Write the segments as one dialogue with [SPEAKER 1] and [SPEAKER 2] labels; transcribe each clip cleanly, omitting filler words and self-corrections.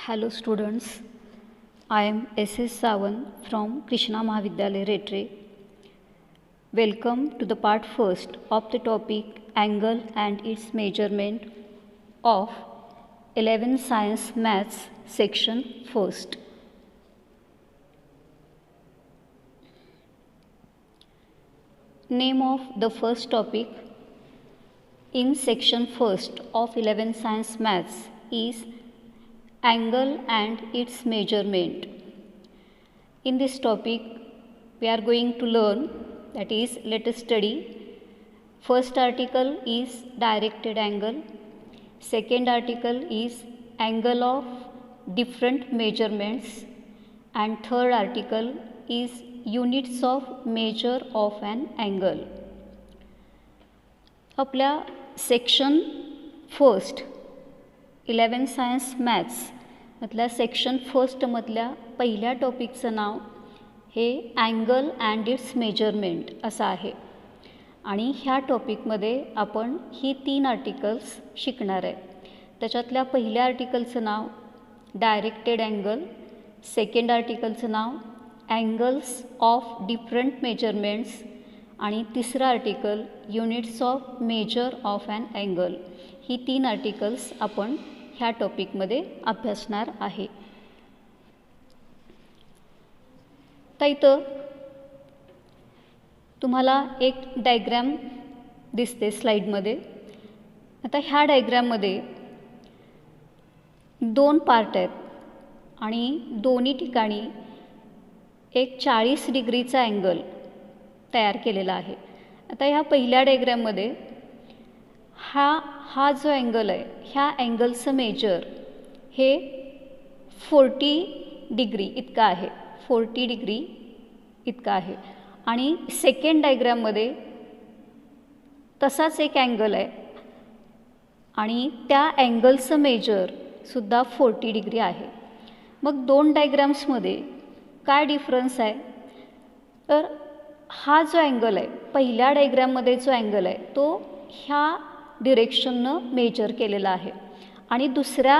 [SPEAKER 1] Hello students, I am S.S. Sawan from Krishna Mahavidyalaya Retre. Welcome to the part first of the topic Angle and its measurement of 11 Science Maths section first. Name of the first topic in section first of 11 Science Maths is Angle and its measurement. In this topic we are going to learn, that is, let us study. First article is directed angle, second article is angle of different measurements, and third article is units of measure of an angle. आपल्या section first 11 science maths मधल्या section फर्स्टमधल्या पहिल्या टॉपिकचं नाव हे angle and it's measurement असं आहे. आणि ह्या टॉपिकमध्ये आपण ही 3 articles शिकणार आहे. त्याच्यातल्या पहिल्या आर्टिकलचं नाव डायरेक्टेड अँगल, सेकंड आर्टिकलचं नाव अँगल्स ऑफ डिफरंट मेजरमेंट्स आणि तिसरं article units of measure of an angle. ही 3 आर्टिकल्स आपण ह्या टॉपिकमध्ये अभ्यासणार आहे. तर इथं तुम्हाला एक डायग्रॅम दिसते स्लाईडमध्ये. आता ह्या डायग्रॅममध्ये 2 पार्ट आहेत आणि दोन्ही ठिकाणी एक 40 डिग्रीचा अँगल तयार केलेला आहे. आता ह्या पहिल्या डायग्रॅममध्ये हा जो अँगल आहे, ह्या अँगलचं मेजर हे 40 डिग्री इतका आहे, 40 डिग्री इतका आहे. आणि सेकंड डायग्रॅममध्ये तसाच एक अँगल आहे आणि त्या अँगलचं मेजरसुद्धा 40 डिग्री आहे. मग 2 डायग्रॅम्समध्ये काय डिफरन्स आहे? तर हा जो अँगल आहे, पहिल्या डायग्रॅममध्ये जो अँगल आहे तो ह्या डिरेक्शननं मेजर केलेला आहे आणि दुसऱ्या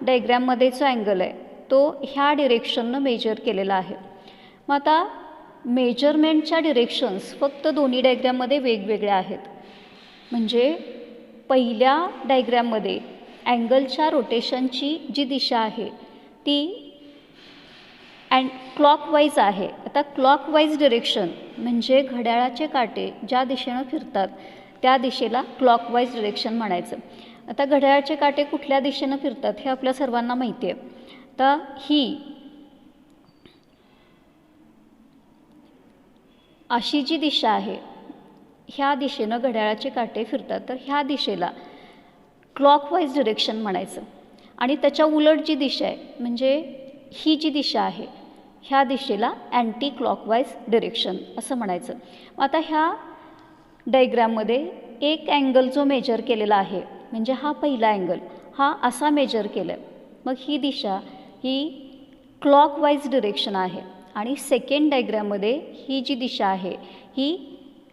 [SPEAKER 1] डायग्रॅममध्ये जो अँगल आहे तो ह्या डिरेक्शननं मेजर केलेला आहे. मग आता मेजरमेंटच्या डिरेक्शन्स फक्त दोन्ही डायग्रॅममध्ये वेगवेगळ्या आहेत. म्हणजे पहिल्या डायग्रॅममध्ये अँगलच्या रोटेशनची जी दिशा आहे ती क्लॉकवाईज आहे. आता क्लॉकवाईज डिरेक्शन म्हणजे घड्याळाचे काटे ज्या दिशेनं फिरतात त्या दिशेला क्लॉकवाईज डिरेक्शन म्हणायचं. आता घड्याळाचे काटे कुठल्या दिशेनं फिरतात हे आपल्या सर्वांना माहिती आहे. तर ही अशी जी दिशा आहे, ह्या दिशेनं घड्याळाचे काटे फिरतात, तर ह्या दिशेला क्लॉकवाईज डिरेक्शन म्हणायचं. आणि त्याच्या उलट जी दिशा आहे, म्हणजे ही जी दिशा आहे, ह्या दिशेला अँटी क्लॉकवाईज डिरेक्शन असं म्हणायचं. आता ह्या डायग्रॅममध्ये एक अँगल जो मेजर केलेला आहे, म्हणजे हा पहिला अँगल, हा असा मेजर केला आहे. मग ही दिशा ही क्लॉकवाईज डिरेक्शन आहे आणि सेकंड डायग्रॅममध्ये ही जी दिशा आहे ही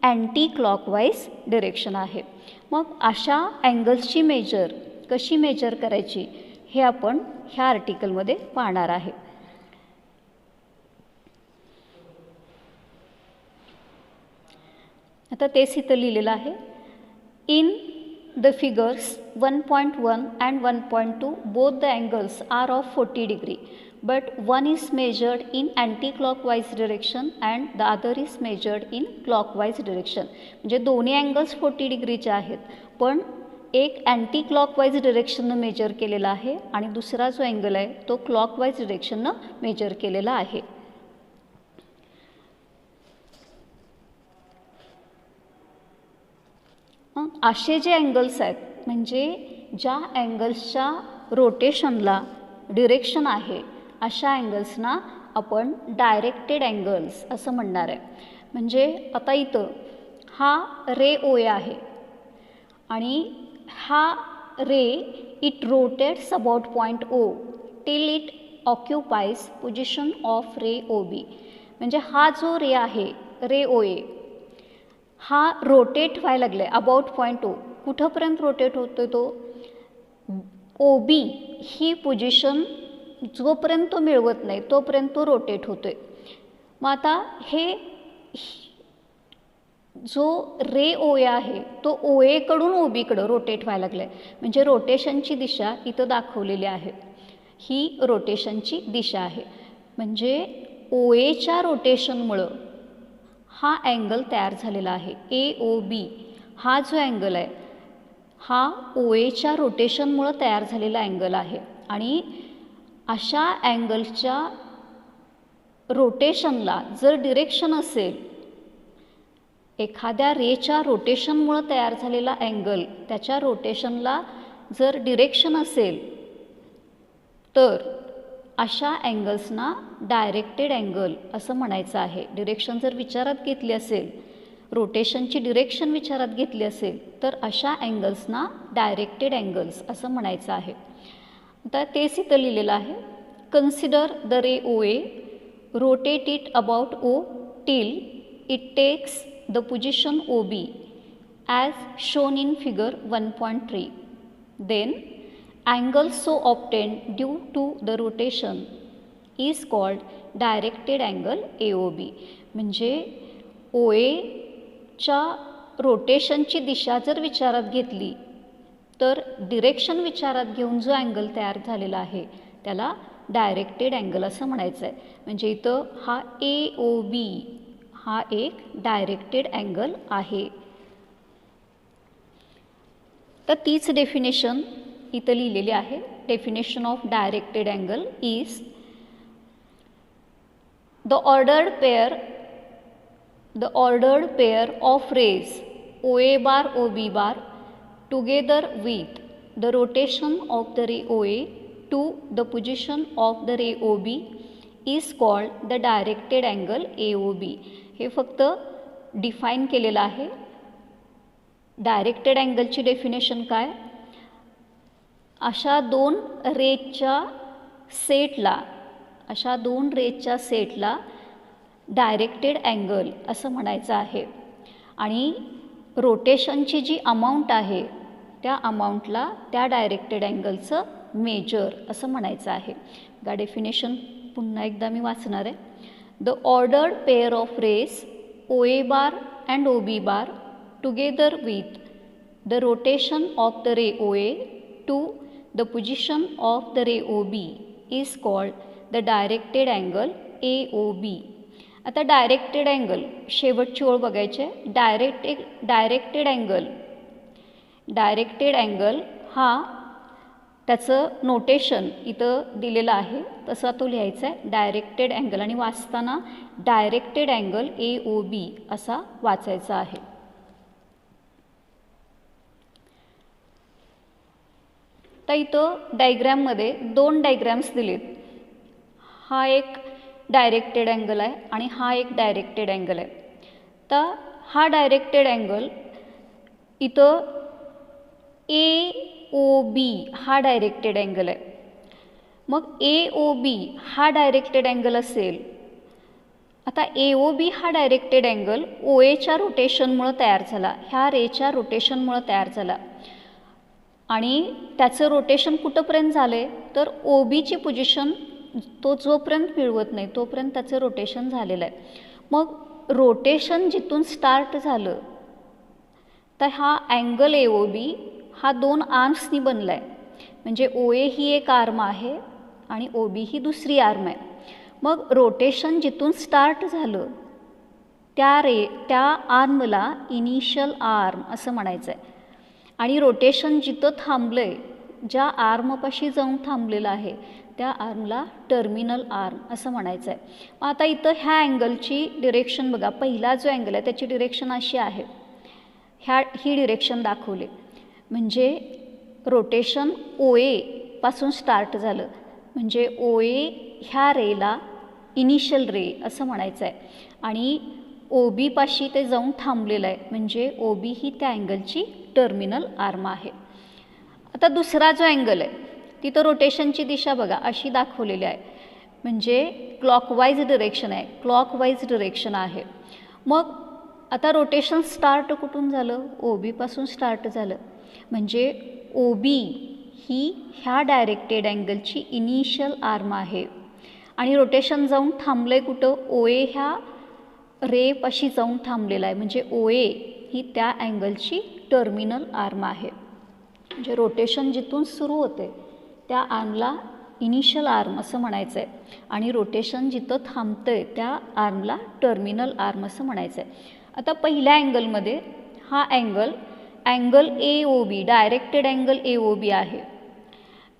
[SPEAKER 1] अँटी क्लॉकवाईज डिरेक्शन आहे. मग अशा अँगल्सची मेजर कशी मेजर करायची हे आपण ह्या आर्टिकलमध्ये पाहणार आहे. आता तेच इथं लिहिलेलं आहे. In the figures 1.1 and 1.2 both the angles are of 40 degree, but one is measured in anti-clockwise direction and the other is measured in clockwise direction. म्हणजे दोन्ही अँगल्स 40 डिग्रीचे आहेत, पण एक अँटी क्लॉकवाईज डिरेक्शननं मेजर केलेला आहे आणि दुसरा जो अँगल आहे तो क्लॉकवाईज डिरेक्शननं मेजर केलेला आहे. असे जे अँगल्स आहेत, म्हणजे ज्या अँगल्सच्या रोटेशनला डिरेक्शन आहे, अशा अँगल्सना आपण डायरेक्टेड अँगल्स असं म्हणणार आहे. म्हणजे आता इथं हा रे ओ ए आहे आणि हा ray it rotates about point O till it occupies position of ray O B. म्हणजे हा जो रे आहे, रे ओ ए, हा रोटेट व्हायला लागला आहे अबाउट पॉईंट ओ. कुठंपर्यंत रोटेट होतो तो? ओ बी ही पोझिशन जोपर्यंत तो मिळवत नाही तोपर्यंत तो रोटेट होतो आहे. मग आता हे जो रे ओ ए आहे तो ओ एकडून ओ बीकडं रोटेट व्हायला लागला आहे. म्हणजे रोटेशनची दिशा इथं दाखवलेली आहे. ही रोटेशनची दिशा आहे. म्हणजे ओ एच्या रोटेशनमुळं हा अँगल तयार झालेला आहे. ए ओ बी हा जो अँगल आहे हा ओ एच्या रोटेशनमुळं तयार झालेला अँगल आहे. आणि अशा अँगलच्या रोटेशनला जर डिरेक्शन असेल, एखाद्या रेच्या रोटेशनमुळं तयार झालेला अँगल त्याच्या रोटेशनला जर डिरेक्शन असेल तर अशा अँगल्सना डायरेक्टेड अँगल असं म्हणायचं आहे. डिरेक्शन जर विचारात घेतली असेल, रोटेशनची डिरेक्शन विचारात घेतली असेल तर अशा अँगल्सना डायरेक्टेड अँगल्स असं म्हणायचं आहे. आता तेच इथं लिहिलेलं आहे. Consider the ray O A, rotate it about O till it takes the position OB as shown in figure 1.3. Then angle so obtained due to the rotation is called directed angle AOB. म्हणजे OAच्या रोटेशनची दिशा जर विचारात घेतली तर direction विचारात घेऊन जो angle तयार झालेला आहे त्याला डायरेक्टेड अँगल असं म्हणायचं आहे. म्हणजे इथं हा AOB हा एक डायरेक्टेड अँगल आहे. तर तीच डेफिनेशन इथं लिहिलेली आहे. Definition of directed angle is the ordered pair of rays O A bar O B bar together with the rotation of the ray O A to the position of the ray O B is called the directed angle A O B. हे फक्त define केलेलं आहे. Directed अँगलची definition काय? अशा दोन रेजच्या सेटला directed angle असं म्हणायचं आहे. आणि रोटेशनची जी अमाऊंट आहे त्या अमाऊंटला त्या डायरेक्टेड अँगलचं मेजर असं म्हणायचं आहे. गा डेफिनेशन पुन्हा एकदा मी वाचणार आहे. The ordered pair of rays OA bar and OB bar together with the rotation of the ray OA to the position of the ray OB is called the directed angle AOB. आता directed angle शेवटची ओळ बघायची आहे. Directed angle हा त्याचं notation इथं दिलेलं आहे तसा तो लिहायचा आहे डायरेक्टेड अँगल. आणि वाचताना डायरेक्टेड अँगल AOB असा वाचायचा आहे. तर इथं डायग्रॅममध्ये दोन डायग्रॅम्स दिलेत. हा एक डायरेक्टेड अँगल आहे आणि हा एक डायरेक्टेड अँगल आहे. तर हा डायरेक्टेड अँगल इथं AOB हा डायरेक्टेड अँगल आहे. मग AOB हा डायरेक्टेड अँगल असेल. आता AOB हा डायरेक्टेड अँगल OAच्या रोटेशनमुळं तयार झाला, ह्या रेच्या रोटेशनमुळं तयार झाला. आणि त्याचं रोटेशन कुठंपर्यंत झालं आहे तर OBची पोझिशन तो जोपर्यंत मिळवत नाही तोपर्यंत त्याचं रोटेशन झालेलं आहे. मग रोटेशन जिथून स्टार्ट झालं तर हा अँगल AOB हा दोन आर्म्सनी बनला आहे. म्हणजे OA ही एक आर्म आहे आणि OB ही दुसरी आर्म आहे. मग रोटेशन जिथून स्टार्ट झालं त्या आर्मला इनिशियल आर्म असं म्हणायचं आहे. आणि रोटेशन जिथं थांबलं आहे, ज्या आर्मपाशी जाऊन थांबलेलं आहे त्या आर्मला टर्मिनल आर्म असं म्हणायचं आहे. मग आता इथं ह्या अँगलची डिरेक्शन बघा. पहिला जो अँगल आहे त्याची डिरेक्शन अशी आहे. ही डिरेक्शन दाखवली. म्हणजे रोटेशन OA पासून स्टार्ट झालं म्हणजे OA ह्या रेला इनिशियल रे असं म्हणायचं आहे. आणि OB पाशी ते जाऊन थांबलेलं आहे म्हणजे OB ही त्या अँगलची टर्मिनल आर्म आहे. आता दुसरा जो अँगल आहे तिथं रोटेशनची दिशा बघा अशी दाखवलेली आहे. म्हणजे क्लॉकवाईज डिरेक्शन आहे. मग आता रोटेशन स्टार्ट कुठून झालं? OB पासून स्टार्ट झालं. म्हणजे OB ही ह्या डायरेक्टेड अँगलची इनिशियल आर्म आहे आणि रोटेशन जाऊन थांबलं आहे कुठं, OA ह्या रेपाशी जाऊन थांबलेला आहे, म्हणजे OA ही त्या अँगलची टर्मिनल आर्म आहे. म्हणजे रोटेशन जिथून सुरू होते त्या आर्मला इनिशियल आर्म असं म्हणायचं आहे आणि रोटेशन जिथं थांबतं आहे त्या आर्मला टर्मिनल आर्म असं म्हणायचं आहे. आता पहिल्या अँगलमध्ये हा angle AOB directed angle AOB आहे,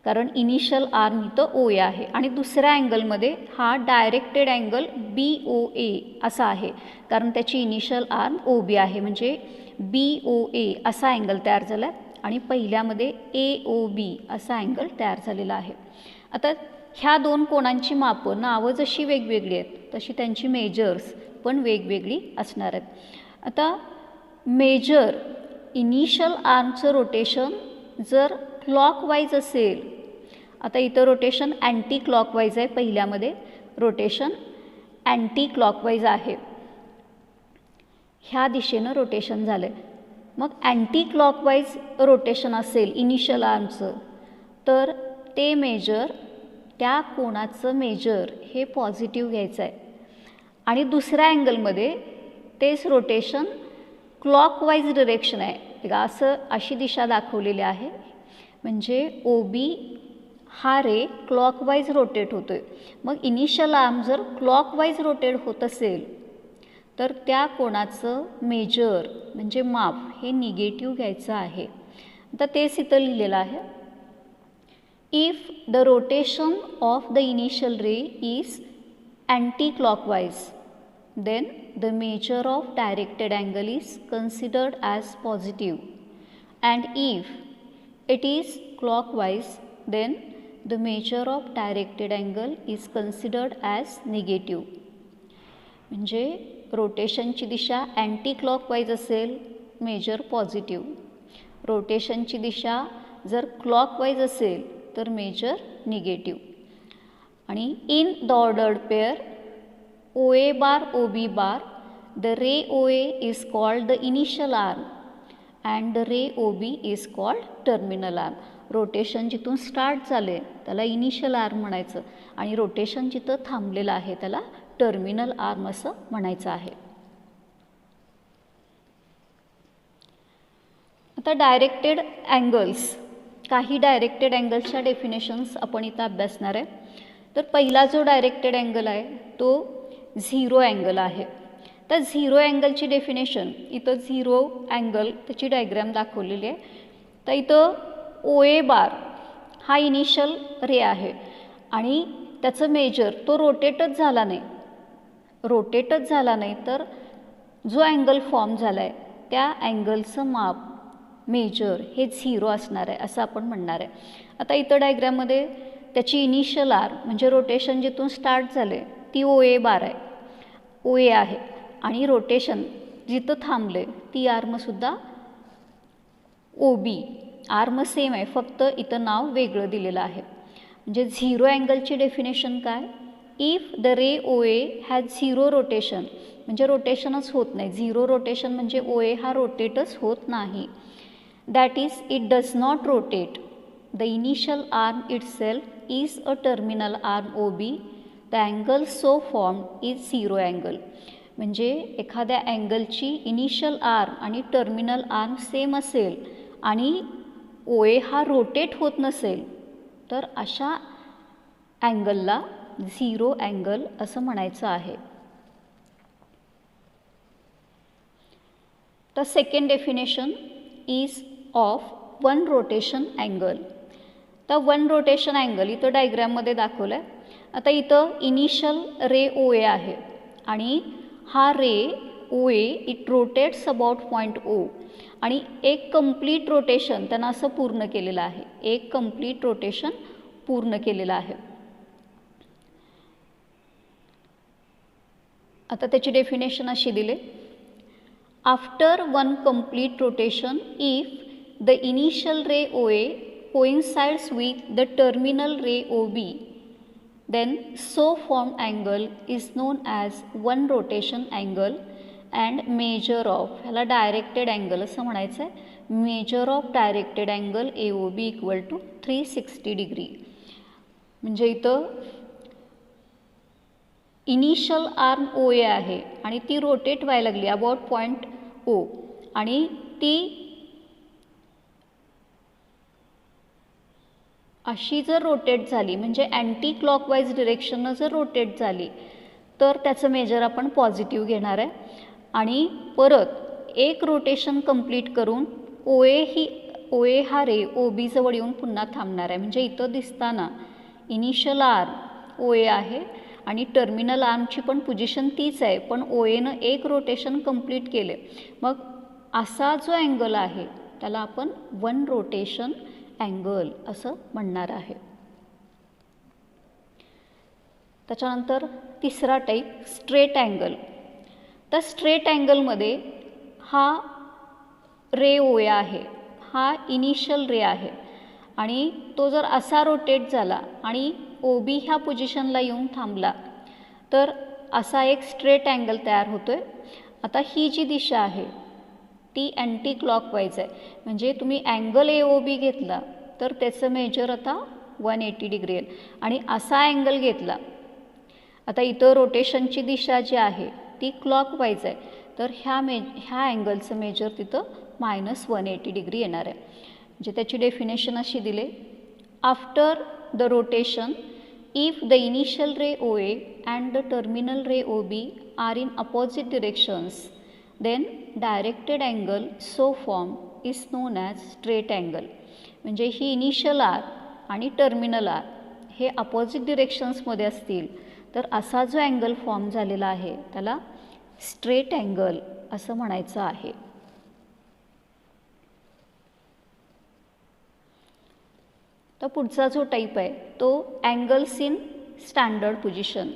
[SPEAKER 1] कारण इनिशियल आर्म इथं OA आहे. आणि दुसऱ्या अँगलमध्ये हा डायरेक्टेड अँगल BOA असा आहे, कारण त्याची इनिशियल आर्म OB आहे, म्हणजे BOA असा अँगल तयार झाला आहे आणि पहिल्यामध्ये AOB असा अँगल तयार झालेला आहे. आता ह्या दोन कोणांची मापं नावं जशी वेगवेगळी आहेत तशी त्यांची मेजर्स पण वेगवेगळी असणार आहेत. आता मेजर इनिशियल आर्मचं रोटेशन जर क्लॉकवाईज असेल, आता इथं रोटेशन अँटी क्लॉकवाईज आहे, पहिल्यामध्ये रोटेशन अँटी क्लॉकवाईज आहे, ह्या दिशेनं रोटेशन झालं आहे. मग अँटी क्लॉकवाईज रोटेशन असेल इनिशियल आर्मचं तर ते मेजर, त्या कोणाचं मेजर हे पॉझिटिव्ह घ्यायचं आहे. आणि दुसऱ्या अँगलमध्ये तेच रोटेशन क्लॉकवाईज डिरेक्शन आहे, असं अशी दिशा दाखवलेली आहे, म्हणजे OB हा रे क्लॉकवाईज रोटेट होतो आहे. मग इनिशियल आर्म जर क्लॉकवाईज रोटेट होत असेल तर त्या कोणाचं मेजर म्हणजे माप हे निगेटिव्ह घ्यायचं आहे. आता तेच इथं लिहिलेलं आहे. If the rotation of the initial ray is anti-clockwise, then the measure of directed angle is considered as positive, and if it is clockwise, then the measure of directed angle is considered as negative. म्हणजे रोटेशनची दिशा anti clockwise असेल major positive, रोटेशनची दिशा जर clockwise असेल तर major negative. आणि in the ordered pair OA bar OB bar, the ray OA is called the initial arm and the ray OB is called terminal arm. Rotation जिथून start झाले त्याला initial arm म्हणायचं आणि rotation जिथं थांबलेलं आहे त्याला terminal arm असं म्हणायचं आहे. आता डायरेक्टेड अँगल्स, काही डायरेक्टेड अँगल्सच्या डेफिनेशन्स आपण इथं अभ्यासणार आहे. तर पहिला जो डायरेक्टेड अँगल आहे तो झिरो अँगल आहे. तर झिरो अँगलची डेफिनेशन इथं, झिरो अँगल त्याची डायग्रॅम दाखवलेली आहे. तर इथं OA बार हा इनिशियल रे आहे आणि त्याचं मेजर तो रोटेटच झाला नाही, तर जो अँगल फॉर्म झाला आहे त्या अँगलचं माप मेजर हे झिरो असणार आहे असं आपण म्हणणार आहे. आता इथं डायग्रॅममध्ये त्याची इनिशियल आर्म म्हणजे रोटेशन जिथून स्टार्ट झाले ती OA बार आहे, OA आहे आणि रोटेशन जिथं थांबले ती आर्मसुद्धा OB, आर्म सेम आहे, फक्त इथं नाव वेगळं दिलेलं आहे. म्हणजे झिरो अँगलची डेफिनेशन काय, if the ray OA has zero rotation, म्हणजे रोटेशनच होत नाही, झिरो रोटेशन म्हणजे OA हा रोटेटच होत नाही. That is, it does not rotate. The initial arm itself is a terminal arm OB. The angle so formed is zero angle. म्हणजे एखाद्या अँगलची इनिशियल आर्म आणि टर्मिनल आर्म सेम असेल आणि OA हा रोटेट होत नसेल तर अशा अँगलला झिरो अँगल असं म्हणायचं आहे. तर second definition is of one rotation angle. तर वन रोटेशन अँगल इथं डायग्रॅममध्ये दाखवलं आहे. आता इथं इनिशियल रे OA आहे आणि हा रे OA it rotates about point O आणि एक कंप्लीट रोटेशन त्यांना असं पूर्ण केलेलं आहे, एक कंप्लीट रोटेशन पूर्ण केलेलं आहे. आता त्याची डेफिनेशन अशी दिली, after one complete rotation if the initial ray OA coincides with the terminal ray OB, then so formed angle is known as one rotation angle and measure of, ह्याला directed angle असं म्हणायचं आहे. Measure of directed angle AOB equal to 360 degree. म्हणजे इथं initial arm OA आहे आणि ती rotate व्हायला लागली अबाउट पॉईंट O आणि ती अशी जर रोटेट झाली म्हणजे अँटी क्लॉकवाईज डिरेक्शननं जर रोटेट झाली तर त्याचं मेजर आपण पॉझिटिव्ह घेणार आहे. आणि परत एक रोटेशन कंप्लीट करून OA हा रे OB जवळ येऊन पुन्हा थांबणार आहे. म्हणजे इथं दिसताना इनिशियल आर्म OA आहे आणि टर्मिनल आर्मची पण पोझिशन तीच आहे, पण OAनं एक रोटेशन कंप्लीट केले. मग असा जो अँगल आहे त्याला आपण वन रोटेशन अँगल असं म्हणणार आहे. त्याच्यानंतर तिसरा टाईप स्ट्रेट अँगल. तर स्ट्रेट अँगलमध्ये हा रे OA आहे, हा इनिशियल रे आहे आणि तो जर असा रोटेट झाला आणि OB ह्या पोझिशनला येऊन थांबला तर असा एक स्ट्रेट अँगल तयार होतो आहे. आता ही जी दिशा आहे ती अँटी क्लॉकवाईज आहे. म्हणजे तुम्ही अँगल AOB घेतला तर त्याचं मेजर आता 180 डिग्री आहे आणि असा अँगल घेतला. आता इथं रोटेशनची दिशा जी आहे ती क्लॉकवाईज आहे तर ह्या अँगलचं मेजर तिथं -180 डिग्री येणार आहे. म्हणजे त्याची डेफिनेशन अशी दिली, after the rotation if the initial ray OA and the terminal ray OB are in opposite directions then directed angle so form is known as straight angle. म्हणजे ही इनिशियल आर आणि terminal arm हे opposite डिरेक्शन्समध्ये असतील तर असा जो angle form झालेला आहे त्याला स्ट्रेट अँगल असं म्हणायचं आहे. तर पुढचा जो टाईप आहे तो अँगल्स इन स्टँडर्ड पोझिशन.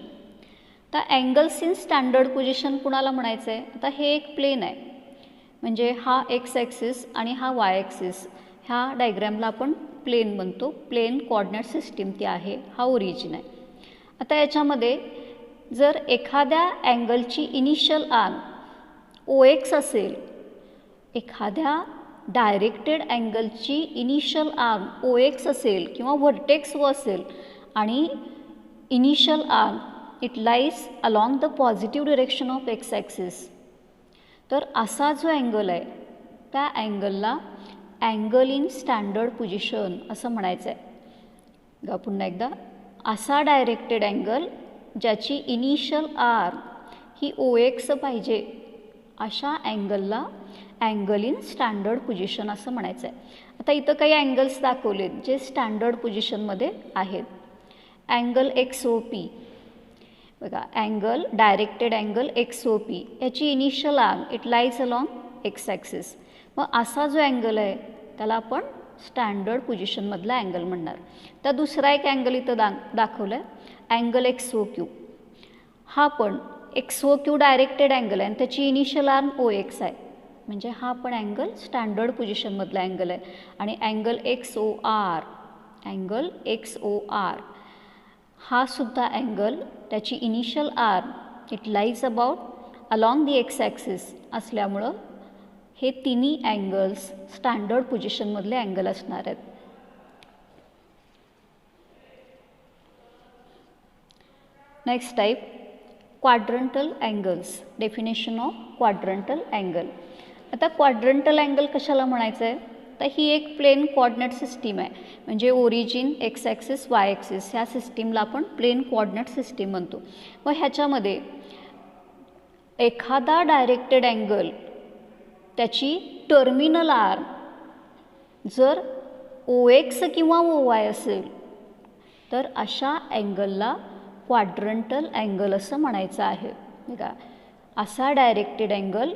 [SPEAKER 1] तर अँगल्स इन स्टँडर्ड पोझिशन कुणाला म्हणायचं आहे? आता हे एक प्लेन आहे, म्हणजे हा एक्स ॲक्सिस आणि हा वाय ॲक्सिस, ह्या डायग्रॅमला आपण प्लेन म्हणतो. प्लेन कोऑर्डिनेट सिस्टीम ती आहे, हा ओरिजिन आहे. आता याच्यामध्ये जर एखाद्या अँगलची इनिशियल आर्म OX असेल, एखाद्या डायरेक्टेड अँगलची इनिशियल आर्म OX असेल किंवा व्हर्टेक्स O असेल आणि initial arm it lies along the positive direction of x axis, तर असा जो अँगल आहे त्या अँगलला अँगल इन स्टँडर्ड पोझिशन असं म्हणायचं आहे. पुन्हा एकदा, असा डायरेक्टेड अँगल ज्याची इनिशियल आर्म ही OX पाहिजे अशा अँगलला अँगल इन स्टँडर्ड पोझिशन असं म्हणायचं आहे. आता इथं काही अँगल्स दाखवलेत जे स्टँडर्ड पोझिशनमध्ये आहेत. अँगल XOP बघा, अँगल डायरेक्टेड अँगल XOP याची initial arm it lies along X axis. मग असा जो अँगल आहे त्याला आपण स्टँडर्ड पोझिशनमधला अँगल म्हणणार. तर दुसरा एक अँगल इथं दाखवला आहे अँगल XOQ. हा पण XOQ डायरेक्टेड अँगल आहे आणि त्याची इनिशियल आर्म OX आहे, म्हणजे हा पण अँगल स्टँडर्ड पोझिशनमधला अँगल आहे. आणि अँगल XOR हा सुद्धा अँगल त्याची initial arm it lies about along the X axis असल्यामुळं हे तिन्ही अँगल्स स्टँडर्ड पोझिशनमधले अँगल असणार आहेत. Next type quadrantal angles. Definition of quadrantal angle. आता क्वाड्रंटल अँगल कशाला म्हणायचं आहे? तर ही एक प्लेन कोऑर्डिनेट सिस्टीम आहे, म्हणजे origin x axis Y axis ह्या सिस्टीमला आपण प्लेन कोऑर्डिनेट सिस्टीम म्हणतो. व ह्याच्यामध्ये एखादा डायरेक्टेड अँगल त्याची टर्मिनल आर्म जर OX किंवा OY असेल तर अशा अँगलला क्वाड्रंटल अँगल असं म्हणायचं आहे. बघा, असा डायरेक्टेड अँगल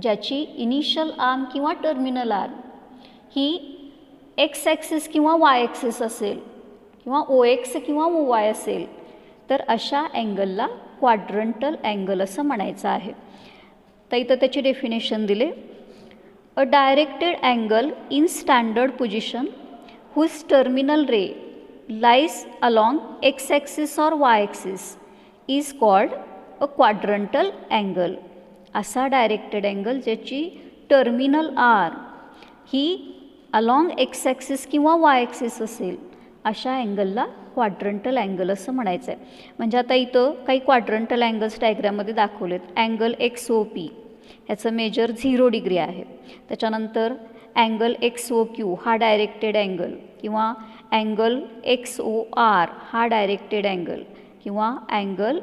[SPEAKER 1] ज्याची इनिशियल आर्म किंवा टर्मिनल आर्म ही एक्स ॲक्सिस किंवा वाय ॲक्सिस असेल किंवा OX किंवा OY असेल तर अशा अँगलला क्वाड्रंटल अँगल असं म्हणायचं आहे. तर इथं त्याची डेफिनेशन दिले, a directed angle in standard position whose terminal ray lies along X axis or Y axis is called a quadrantal angle. असा डायरेक्टेड अँगल ज्याची टर्मिनल आर्म ही अलॉंग एक्स ॲक्सिस किंवा वाय ॲक्सिस असेल अशा अँगलला quadrantal angle असं म्हणायचं आहे. म्हणजे आता इथं काही क्वाड्रंटल अँगल्स डायग्राममध्ये दाखवलेत. अँगल एक्स ओ पी ह्याचं मेजर 0 डिग्री आहे. त्याच्यानंतर अँगल एक्स ओ क्यू हा डायरेक्टेड अँगल, किंवा अँगल एक्स ओ आर हा डायरेक्टेड अँगल, किंवा अँगल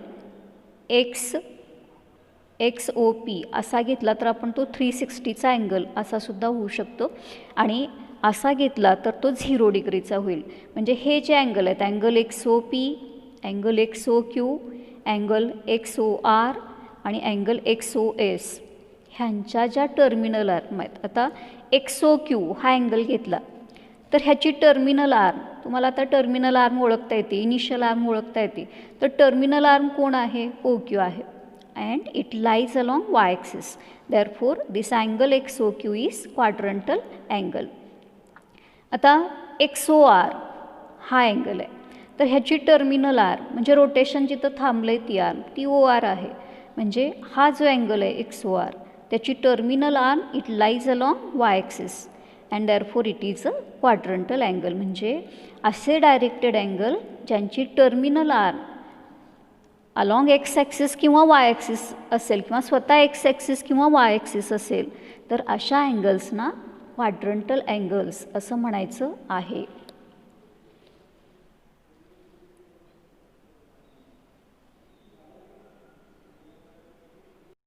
[SPEAKER 1] एक्स ओ पी असा घेतला तर आपण तो 360चा अँगल असा सुद्धा होऊ शकतो. आणि असा घेतला तर तो 0 डिग्रीचा होईल. म्हणजे हे जे अँगल आहेत, angle X O P, angle X O Q, angle X O R आणि अँगल एक्स ओ एस, ह्यांच्या ज्या टर्मिनल आर्म आहेत, आता एक्स ओ क्यू हा अँगल घेतला तर ह्याची टर्मिनल आर्म, तुम्हाला आता टर्मिनल आर्म ओळखता येते, इनिशियल आर्म ओळखता येते. तर टर्मिनल आर्म कोण आहे? ओ क्यू आहे. and it lies along y-axis. Therefore, this angle XOQ is quadrantal angle. आता XOR हा अँगल आहे, तर ह्याची टर्मिनल आर्म म्हणजे रोटेशन जिथं थांबलं आहे ती आर्म, ती OR आहे. म्हणजे हा जो अँगल आहे XOR, त्याची terminal arm it lies along y-axis and therefore it is a quadrantal angle. म्हणजे असे डायरेक्टेड अँगल ज्यांची terminal arm along X axis किंवा वाय ॲक्सिस असेल, किंवा स्वतः एक्स ॲक्सिस किंवा वाय ॲक्सिस असेल, तर अशा अँगल्सना क्वाड्रंटल अँगल्स असं म्हणायचं आहे.